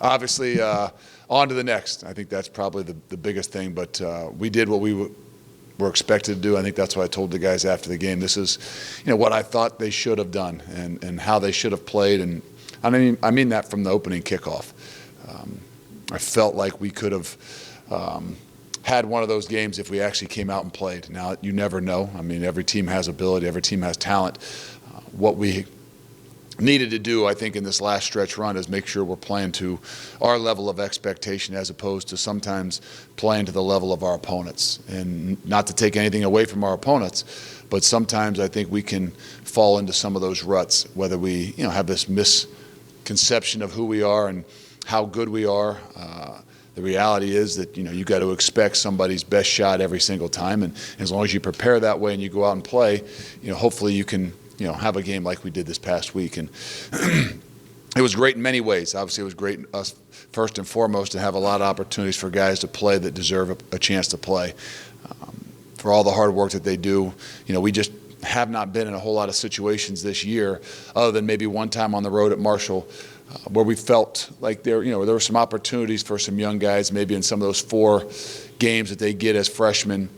obviously, on to the next. I think that's probably the biggest thing. But we did what we were expected to do. I think that's what I told the guys after the game. This is, what I thought they should have done and how they should have played. And I mean that from the opening kickoff. I felt like we could have had one of those games if we actually came out and played. Now, you never know. I mean, every team has ability. Every team has talent. What we needed to do, I think, in this last stretch run is make sure we're playing to our level of expectation as opposed to sometimes playing to the level of our opponents. And not to take anything away from our opponents, but sometimes I think we can fall into some of those ruts, whether we have this misconception of who we are and how good we are. The reality is that you got to expect somebody's best shot every single time, and as long as you prepare that way and you go out and play, hopefully you can have a game like we did this past week. And it was great in many ways. Obviously, it was great us first and foremost to have a lot of opportunities for guys to play that deserve a chance to play. For all the hard work that they do, we just have not been in a whole lot of situations this year, other than maybe one time on the road at Marshall, where we felt like there were some opportunities for some young guys, maybe in some of those 4 games that they get as freshmen,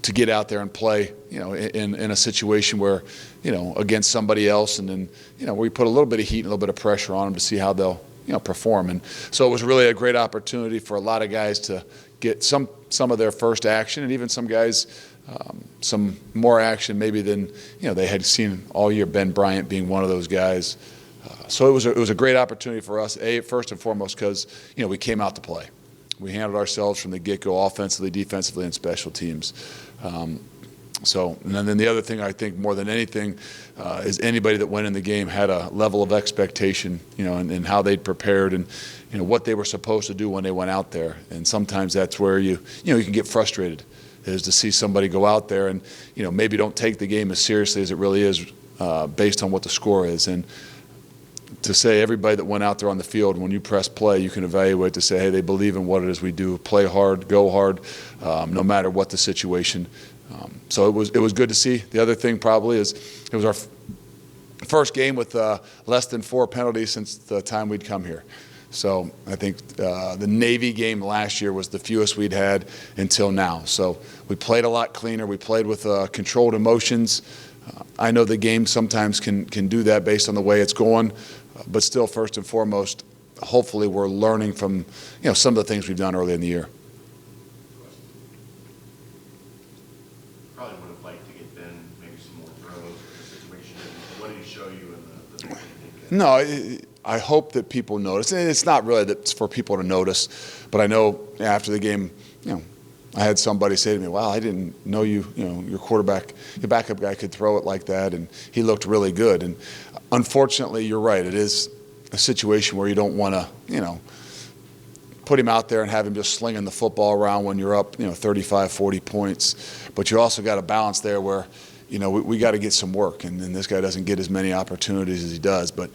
to get out there and play, in a situation where, against somebody else, and then, where we put a little bit of heat and a little bit of pressure on them to see how they'll, perform. And so it was really a great opportunity for a lot of guys to get some of their first action, and even some guys some more action maybe than they had seen all year. Ben Bryant being one of those guys. So it was a great opportunity for us. First and foremost, because we came out to play. We handled ourselves from the get-go, offensively, defensively, and special teams. And then the other thing I think more than anything is anybody that went in the game had a level of expectation, and how they'd prepared and what they were supposed to do when they went out there. And sometimes that's where you can get frustrated, is to see somebody go out there and maybe don't take the game as seriously as it really is based on what the score is. And to say everybody that went out there on the field, when you press play, you can evaluate to say, hey, they believe in what it is we do, play hard, go hard, no matter what the situation. So it was good to see. The other thing probably is it was our first game with less than 4 penalties since the time we'd come here. So I think the Navy game last year was the fewest we'd had until now. So we played a lot cleaner. We played with controlled emotions. I know the game sometimes can do that based on the way it's going, but still, first and foremost, hopefully we're learning from some of the things we've done early in the year. Probably would have liked to get Ben maybe some more throws in the situation. What did he show you in the No, I hope that people notice. And it's not really that it's for people to notice, but I know after the game, I had somebody say to me, wow, I didn't know your quarterback, your backup guy could throw it like that, and he looked really good. And unfortunately, you're right. It is a situation where you don't want to, put him out there and have him just slinging the football around when you're up, 35, 40 points. But you also got a balance there where, we got to get some work, and this guy doesn't get as many opportunities as he does. But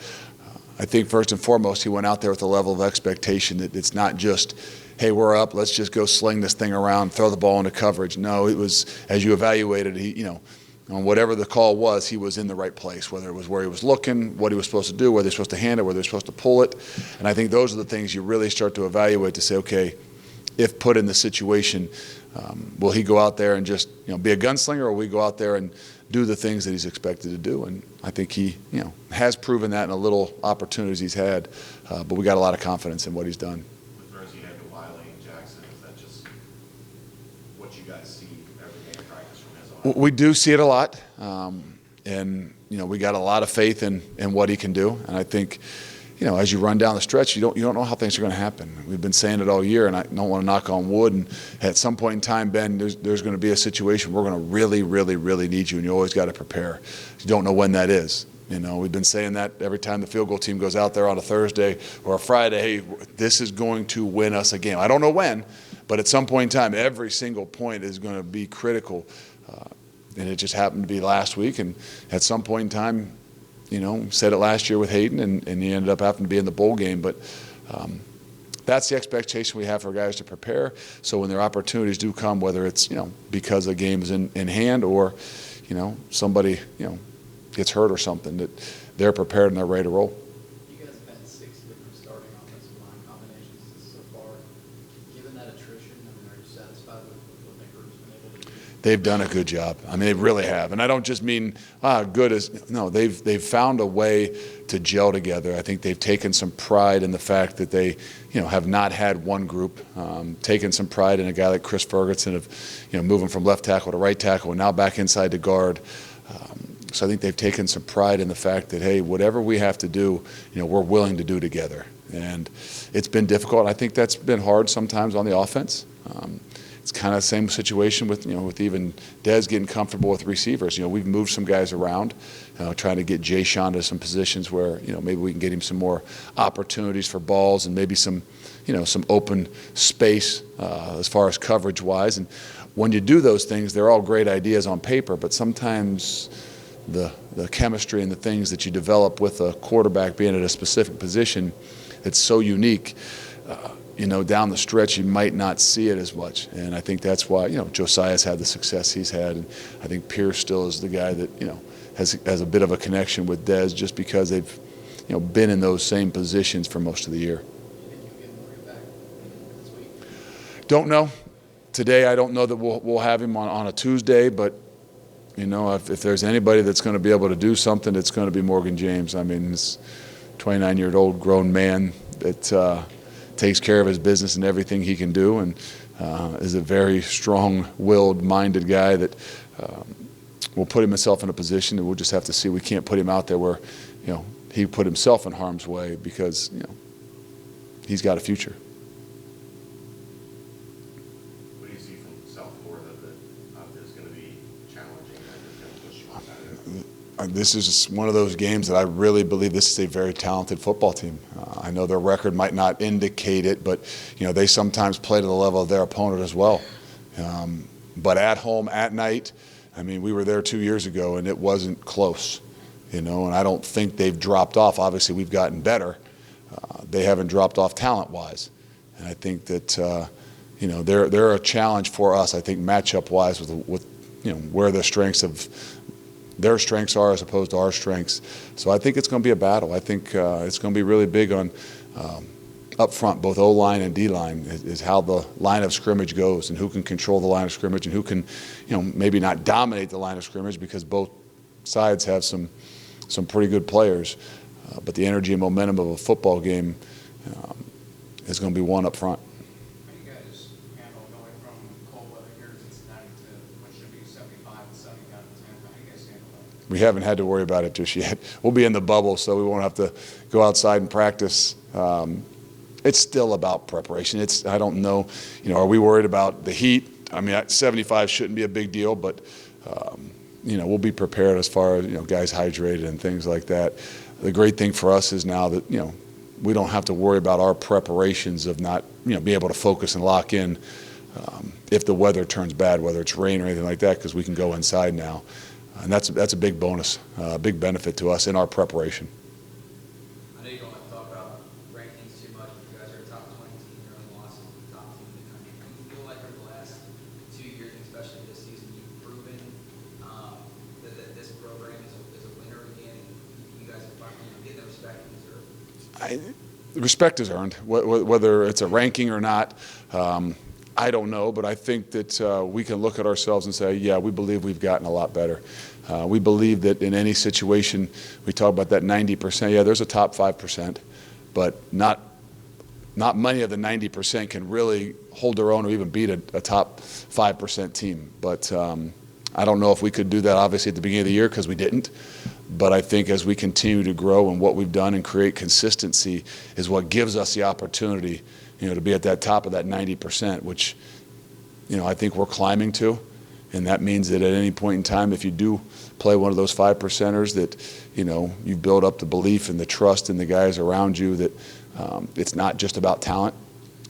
I think first and foremost, he went out there with a level of expectation that it's not just, hey, we're up, let's just go sling this thing around, throw the ball into coverage. No, it was, as you evaluated, he, on whatever the call was, he was in the right place, whether it was where he was looking, what he was supposed to do, whether he was supposed to hand it, whether he was supposed to pull it. And I think those are the things you really start to evaluate to say, okay, if put in the situation, will he go out there and just be a gunslinger, or will he go out there and do the things that he's expected to do? And I think he has proven that in the little opportunities he's had, but we got a lot of confidence in what he's done. The throws he had to Wiley and Jackson, is that just what you guys see every day in practice from his on? We do see it a lot, and we got a lot of faith in what he can do. And I think as you run down the stretch, you don't know how things are going to happen. We've been saying it all year, and I don't want to knock on wood. And at some point in time, Ben, there's going to be a situation we're going to really, really, really need you, and you always got to prepare. You don't know when that is. We've been saying that every time the field goal team goes out there on a Thursday or a Friday. Hey, this is going to win us a game. I don't know when, but at some point in time, every single point is going to be critical. And it just happened to be last week, and at some point in time, said it last year with Hayden, and he ended up having to be in the bowl game. But that's the expectation we have for guys to prepare. So when their opportunities do come, whether it's, because the game is in hand, or, somebody, gets hurt or something, that they're prepared and they're ready to roll. You guys have had 6 different starting offensive they've done a good job. I mean, they really have. And I don't just mean good as no. They've found a way to gel together. I think they've taken some pride in the fact that they, have not had one group. Taken some pride in a guy like Chris Ferguson of, moving from left tackle to right tackle and now back inside to guard. So I think they've taken some pride in the fact that, hey, whatever we have to do, we're willing to do together. And it's been difficult. I think that's been hard sometimes on the offense. It's kind of the same situation with, with even Dez getting comfortable with receivers. We've moved some guys around, trying to get Jay Sean to some positions where, maybe we can get him some more opportunities for balls and maybe some, some open space as far as coverage-wise. And when you do those things, they're all great ideas on paper, but sometimes the chemistry and the things that you develop with a quarterback being at a specific position, it's so unique. Down the stretch, you might not see it as much. And I think that's why, Josiah's had the success he's had. And I think Pierce still is the guy that, has a bit of a connection with Dez just because they've, been in those same positions for most of the year. Don't know. Today, I don't know that we'll have him on a Tuesday, but, if there's anybody that's going to be able to do something, it's going to be Morgan James. I mean, this 29-year-old grown man that takes care of his business and everything he can do, and is a very strong-willed, minded guy that will put himself in a position that we'll just have to see. We can't put him out there where, he put himself in harm's way because, he's got a future. What do you see from South Florida that is going to be challenging and is going to push you on that? This is one of those games that I really believe this is a very talented football team. I know their record might not indicate it, but they sometimes play to the level of their opponent as well. But at home, at night, I mean, we were there 2 years ago, and it wasn't close. And I don't think they've dropped off. Obviously, we've gotten better. They haven't dropped off talent-wise. And I think that, they're a challenge for us, I think, matchup-wise with where their strengths are as opposed to our strengths. So I think it's going to be a battle. I think it's going to be really big on up front, both O-line and D-line, is how the line of scrimmage goes and who can control the line of scrimmage and who can, maybe not dominate the line of scrimmage because both sides have some pretty good players. But the energy and momentum of a football game is going to be one up front. How do you guys handle going from cold weather here in Cincinnati to what should be 75 and sunny down in Tampa? How do you guys handle that? We haven't had to worry about it just yet. We'll be in the bubble, so we won't have to go outside and practice. It's still about preparation. I don't know, are we worried about the heat? I mean, 75 shouldn't be a big deal, but, we'll be prepared as far as, guys hydrated and things like that. The great thing for us is now that, we don't have to worry about our preparations of not, being able to focus and lock in if the weather turns bad, whether it's rain or anything like that, because we can go inside now. And that's a big bonus, a big benefit to us in our preparation. I know you don't want to talk about rankings too much, but you guys are a top 20 team. You're only lost to the top team in the country. Do you feel like over the last 2 years, and especially this season, you've proven that this program is a winner again? You guys are getting the respect you deserve. Respect is earned, whether it's a ranking or not. I don't know, but I think that we can look at ourselves and say, yeah, we believe we've gotten a lot better. We believe that in any situation, we talk about that 90%. Yeah, there's a top 5%, but not many of the 90% can really hold their own or even beat a top 5% team. But I don't know if we could do that, obviously, at the beginning of the year because we didn't. But I think as we continue to grow and what we've done and create consistency is what gives us the opportunity, to be at that top of that 90%, which, I think we're climbing to. And that means that at any point in time, if you do play one of those 5%ers, that, you build up the belief and the trust in the guys around you that it's not just about talent.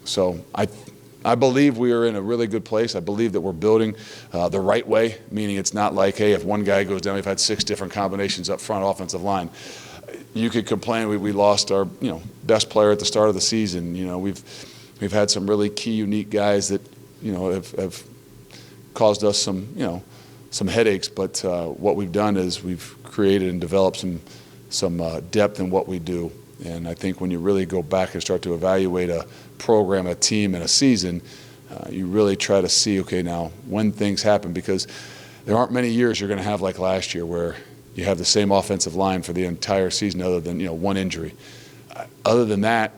So I believe we are in a really good place. I believe that we're building the right way, meaning it's not like, hey, if one guy goes down, we've had 6 different combinations up front offensive line. You could complain we lost our best player at the start of the season. We've had some really key, unique guys that have caused us some headaches. But what we've done is we've created and developed some depth in what we do. And I think when you really go back and start to evaluate a program, a team, and a season, you really try to see, okay, now when things happen, because there aren't many years you're going to have like last year where you have the same offensive line for the entire season other than, one injury. Other than that,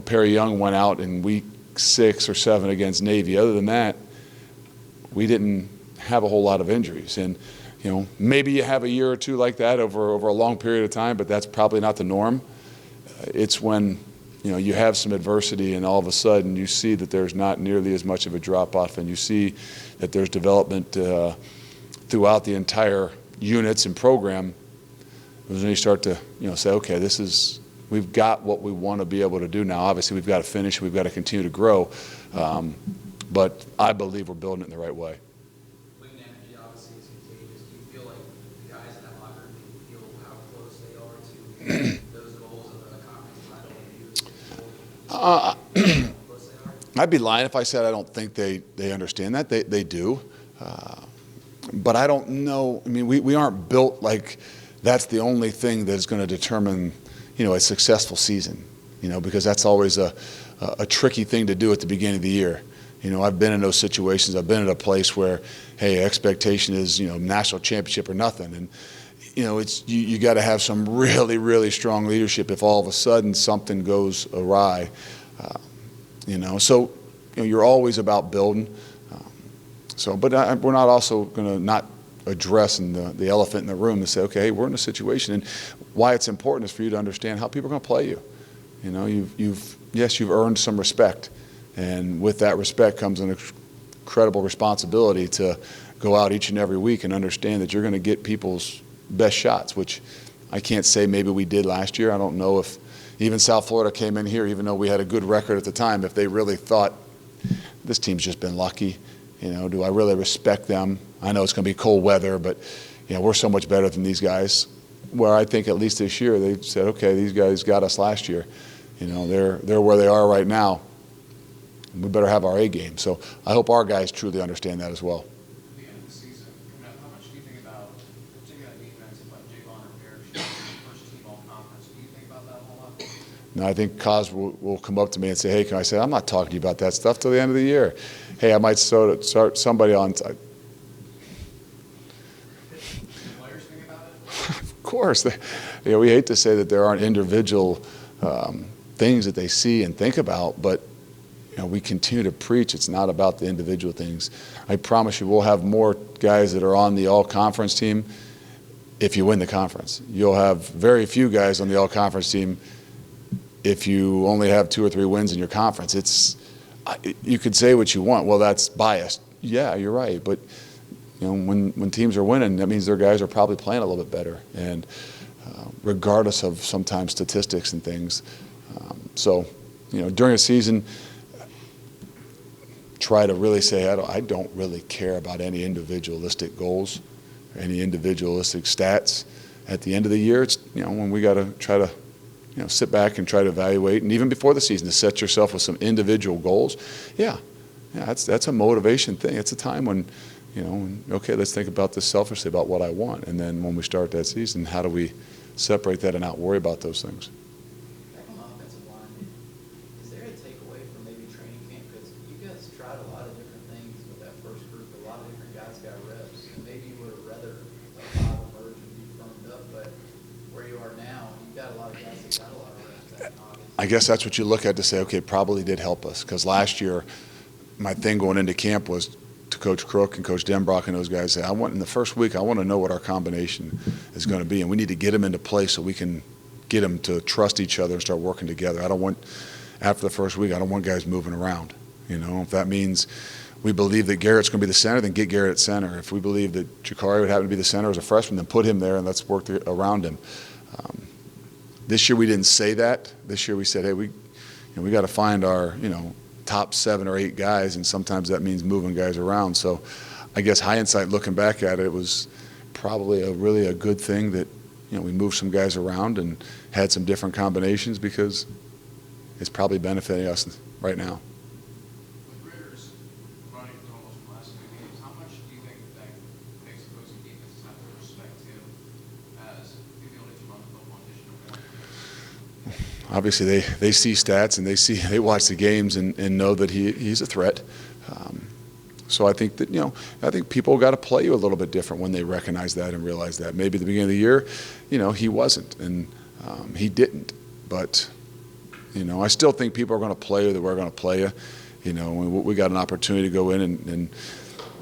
Perry Young went out in week 6 or 7 against Navy. Other than that, we didn't have a whole lot of injuries. And, maybe you have a year or two like that over a long period of time, but that's probably not the norm. It's when, you have some adversity and all of a sudden you see that there's not nearly as much of a drop-off, and you see that there's development throughout the entire units and program. It was when you start to, say, okay, we've got what we want to be able to do now. Obviously, we've got to finish. We've got to continue to grow. But I believe we're building it in the right way. Winning energy obviously is contagious. Do you feel like the guys in that locker room feel how close they are to those goals of the conference title and you? I'd be lying if I said I don't think they understand that. They do. But I don't know. I mean, we aren't built like that's the only thing that is going to determine, a successful season, because that's always a tricky thing to do at the beginning of the year. I've been in those situations. I've been at a place where, hey, expectation is, national championship or nothing. And, you got to have some really, really strong leadership if all of a sudden something goes awry. So, you're always about building. But we're not also going to not address the elephant in the room and say, okay, hey, we're in a situation, and why it's important is for you to understand how people are going to play you. You've earned some respect, and with that respect comes an incredible responsibility to go out each and every week and understand that you're going to get people's best shots, which I can't say maybe we did last year. I don't know if even South Florida came in here, even though we had a good record at the time, if they really thought this team's just been lucky. Do I really respect them? I know it's going to be cold weather, but we're so much better than these guys. Where I think at least this year they said, okay, these guys got us last year. They're where they are right now. We better have our A game. So I hope our guys truly understand that as well. At the end of the season, how much do you think about, particularly on defense, if like Javon or Bear should be first team all conference? Do you think about that a whole lot? No, I think Kaz will come up to me and say, hey, can I say, I'm not talking to you about that stuff till the end of the year. Hey, I might start somebody on. Do the players think about it? Of course. We hate to say that there aren't individual things that they see and think about, but we continue to preach it's not about the individual things. I promise you we'll have more guys that are on the all-conference team if you win the conference. You'll have very few guys on the all-conference team if you only have 2 or 3 wins in your conference. You could say what you want. Well, that's biased. Yeah, you're right. But when teams are winning, that means their guys are probably playing a little bit better, and regardless of sometimes statistics and things. During a season, try to really say I don't really care about any individualistic goals, or any individualistic stats. At the end of the year, it's when we got to try to sit back and try to evaluate, and even before the season, to set yourself with some individual goals. Yeah, that's a motivation thing. It's a time when, okay, let's think about this selfishly about what I want, and then when we start that season, how do we separate that and not worry about those things? Back on the offensive line, is there a takeaway from maybe training camp? Because you guys tried a lot of different things with that first group. A lot of different guys got reps, and maybe you would have rather a lot emerge and be firmed up, but where you are now, you've got a lot of guys that got a lot of reps back in August. I guess that's what you look at to say, okay, probably did help us. Because last year, my thing going into camp was to Coach Crook and Coach Denbrock and those guys say, in the first week, I want to know what our combination is going to be. And we need to get them into place so we can get them to trust each other and start working together. After the first week, I don't want guys moving around. If that means we believe that Garrett's going to be the center, then get Garrett at center. If we believe that Jakari would happen to be the center as a freshman, then put him there and let's work around him. This year we didn't say that. This year we said, hey, we got to find our top 7 or 8 guys, and sometimes that means moving guys around. So I guess hindsight, looking back at it, was probably really a good thing that we moved some guys around and had some different combinations, because it's probably benefiting us right now. With Ritter's running totals from last 2 games, how much do you think that makes opposing defenses have to respect him as the only 2 months of one additional one? obviously they see stats and they watch the games and know that he's a threat. So I think that, I think people got to play you a little bit different when they recognize that and realize that. Maybe at the beginning of the year, he wasn't, and he didn't. But, I still think people are going to play you that we're going to play you. We got an opportunity to go in and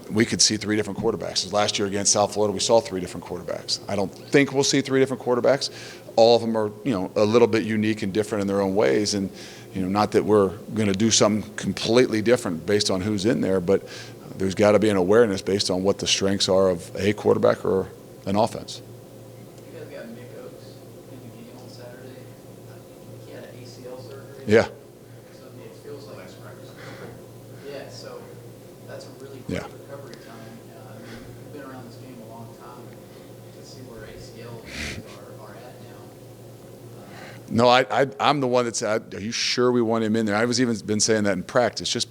we could see 3 different quarterbacks. Last year against South Florida, we saw 3 different quarterbacks. I don't think we'll see 3 different quarterbacks. All of them are, a little bit unique and different in their own ways. And, not that we're going to do something completely different based on who's in there, but there's got to be an awareness based on what the strengths are of a quarterback or an offense. You guys got Nick Oaks in the game on Saturday. He had an ACL surgery. Yeah. So it feels like Last practice. Yeah, so that's a really quick recovery time. You've been around this game a long time to see where ACL are at now. No, I'm the one that said, are you sure we want him in there? I was even been saying that in practice, just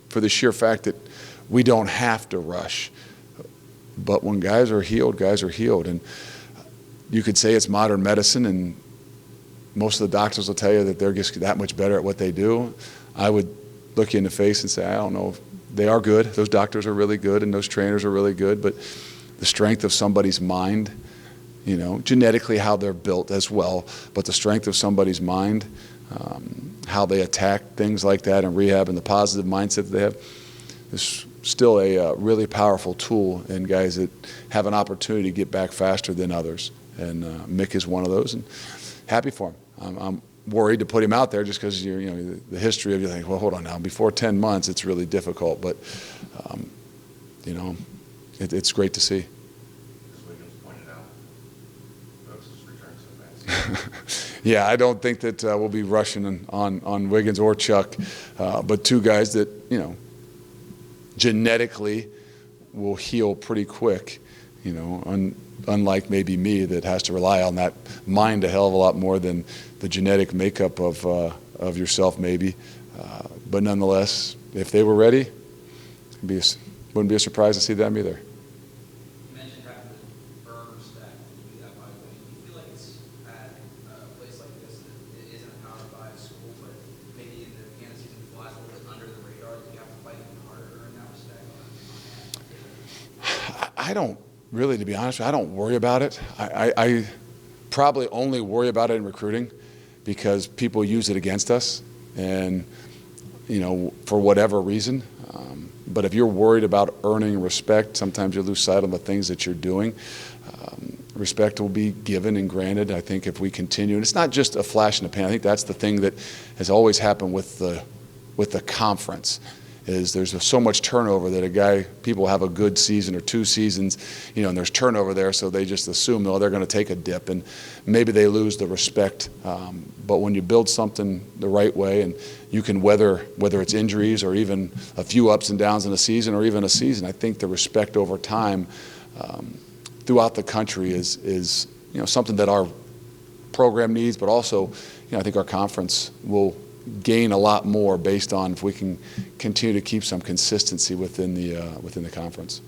for the sheer fact that we don't have to rush. But when guys are healed, guys are healed. And you could say it's modern medicine, and most of the doctors will tell you that they're just that much better at what they do. I would look you in the face and say, I don't know. They are good. Those doctors are really good, and those trainers are really good. But the strength of somebody's mind, genetically how they're built as well, but the strength of somebody's mind, how they attack things like that in rehab and the positive mindset that they have, is still a really powerful tool in guys that have an opportunity to get back faster than others. And Mick is one of those, and happy for him. I'm worried to put him out there just because the history of you think, well, hold on now, before 10 months it's really difficult, but it's great to see. As Wiggins pointed out, Oaks has returned so fast. Yeah, I don't think that we'll be rushing on Wiggins or Chuck, but 2 guys that genetically will heal pretty quick, unlike maybe me that has to rely on that mind a hell of a lot more than the genetic makeup of yourself maybe. But nonetheless, if they were ready, wouldn't be a surprise to see them either. You mentioned having to earn respect and do that by winning. Do you feel like it's at a place like this that it isn't a Power 5 school, but maybe in the beginning of the season flies a little bit under the radar? Do you have to fight even harder to earn that respect? I don't really, to be honest, I don't worry about it. I probably only worry about it in recruiting because people use it against us and, for whatever reason. But if you're worried about earning respect, sometimes you lose sight of the things that you're doing. Respect will be given and granted, I think, if we continue. And it's not just a flash in the pan. I think that's the thing that has always happened with the conference. Is there's so much turnover that people have a good season or 2 seasons, and there's turnover there, so they just assume, they're going to take a dip, and maybe they lose the respect. But when you build something the right way, and you can whether it's injuries or even a few ups and downs in a season or even a season, I think the respect over time throughout the country is something that our program needs, but also, I think our conference will gain a lot more based on if we can continue to keep some consistency within the conference.